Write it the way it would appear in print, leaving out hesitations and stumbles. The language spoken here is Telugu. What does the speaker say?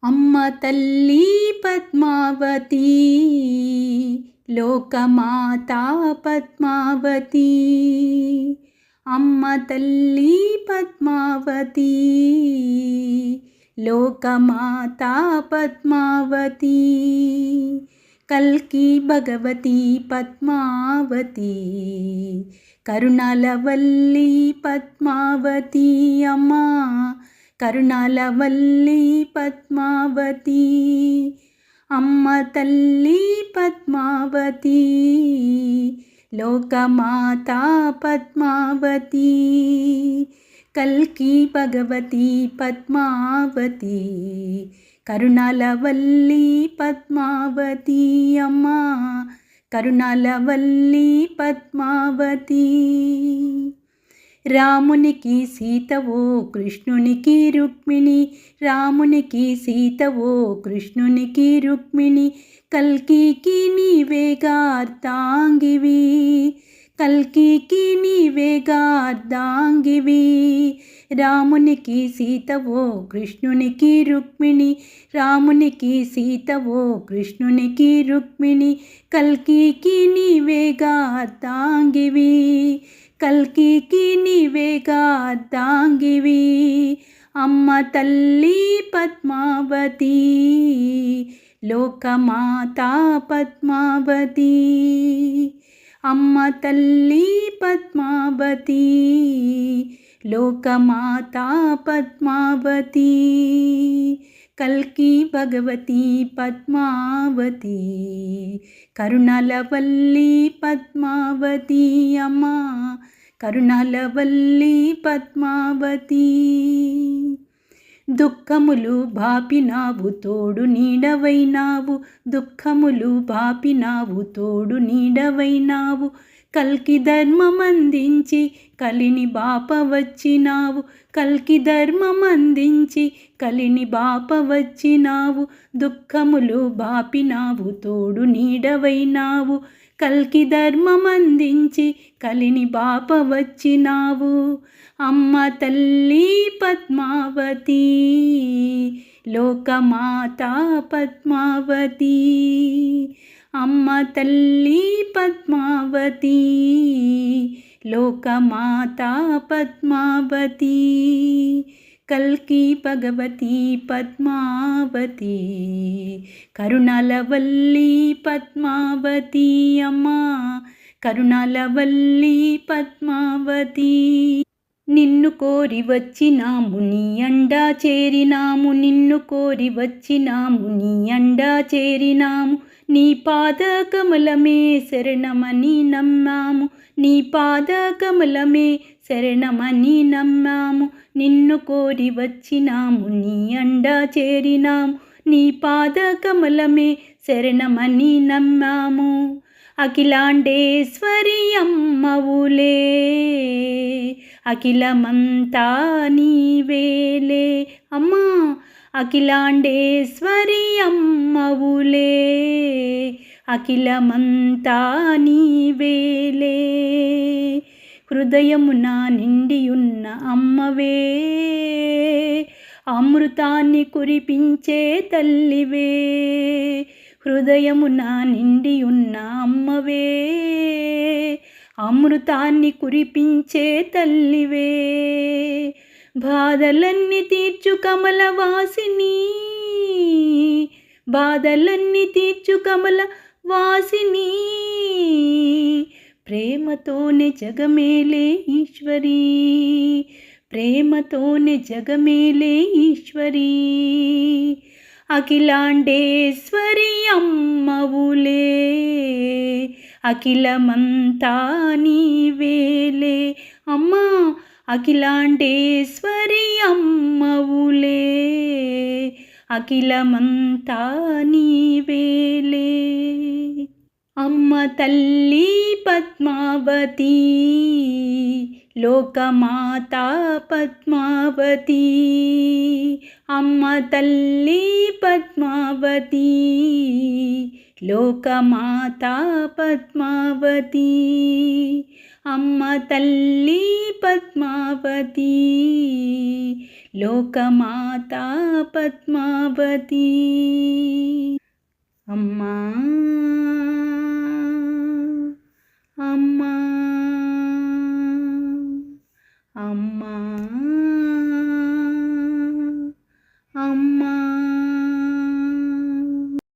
అమ్మ తల్లి పద్మావతి, లోకమాత పద్మావతి. అమ్మ తల్లి పద్మావతి, లోకమాత పద్మావతి. కల్కి భగవతి పద్మావతి, కరుణాలవల్లి పద్మావతి. అమ్మా కరుణాలవల్లి పద్మావతి, అమ్మ తల్లి పద్మావతి, లోకమాత పద్మావతి. కల్కి భగవతి పద్మావతి, కరుణాలవల్లి పద్మావతి. అమ్మ కరుణాలవల్లి పద్మావతి. రామునికి సీతవో కృష్ణునికి రుక్మిణి, రామునికి సీతవో కృష్ణునికి రుక్మిణి. కల్కికి నీవేగా అర్ధాంగివి, కల్కికి నీవేగా అర్ధాంగివి. రామునికి సీతవో కృష్ణునికి రుక్మిణి, రామునికి సీతవో కృష్ణునికి రుక్మిణి. కల్కికి నీవేగా అర్ధాంగివి, కల్కికి నీవేగా అర్ధాంగివి. అమ్మ తల్లి పద్మావతి, లోకమాత పద్మావతి. అమ్మ తల్లి పద్మావతి, లోకమాత పద్మావతి. కల్కి భగవతి పద్మావతి, కరుణాలవల్లి పద్మావతి. అమ్మ కరుణాలవల్లి పద్మావతి. దుఃఖములు బాపినావు తోడు నీడవైనావు, దుఃఖములు బాపినావు తోడు నీడవైనావు. కల్కి ధర్మమందించి కలిని బాప వచ్చినావు, కల్కి ధర్మమందించి కలిని బాప వచ్చినావు. దుఃఖములు బాపినావు తోడు నీడవైనావు, కల్కి ధర్మమందించి కలిని బాప వచ్చినావు. అమ్మ తల్లి పద్మావతి, లోకమాత పద్మావతి. అమ్మ తల్లి పద్మావతి, లోకమాత పద్మావతి. కల్కి భగవతి పద్మావతి, కరుణాలవల్లి పద్మావతి. అమ్మ కరుణాలవల్లి పద్మావతి. నిన్ను కోరి వచ్చినాము నీ అండా చేరినాము, నిన్ను కోరి వచ్చినాము నీ అండా చేరినాము. నీ పాద కమలమే శరణమని నమ్మాము, నీ పాద కమలమే శరణమని నమ్మాము. నిన్ను కోరి వచ్చినాము నీ అండా చేరినాము, నీ పాద కమలమే శరణమని నమ్మాము. అఖిలాండేశ్వరి అమ్మవులే, అఖిలమంతా నీవేలే. అమ్మా అఖిలాండేశ్వరి అమ్మవులే, అఖిలమంతా నీవేలే. హృదయమున నిండియున్న అమ్మవే, అమృతాన్ని కురిపించే తల్లివే. హృదయమున నిండియున్న అమ్మవే, అమృతాన్ని కురిపించే తల్లివే. బాధలన్నీ తీర్చు కమలవాసిని, బాధలన్నీ తీర్చు కమలవాసిని. ప్రేమతోనే జగమేలే ఈశ్వరి, ప్రేమతోనే జగమేలే ఈశ్వరి. అఖిలాండేశ్వరి అమ్మవులే, అఖిలమంతా నీవేలే. అమ్మా అఖిలాండేశ్వరి అమ్మవులే, అఖిలమంతా నీవేలే. అమ్మ తల్లి పద్మావతి, లోకమాత పద్మావతి. అమ్మ తల్లి పద్మావతి, లోకమాత పద్మావతి. అమ్మ తల్లి పద్మావతి, లోకమాతా పద్మావతి. అమ్మా అమ్మా అమ్మా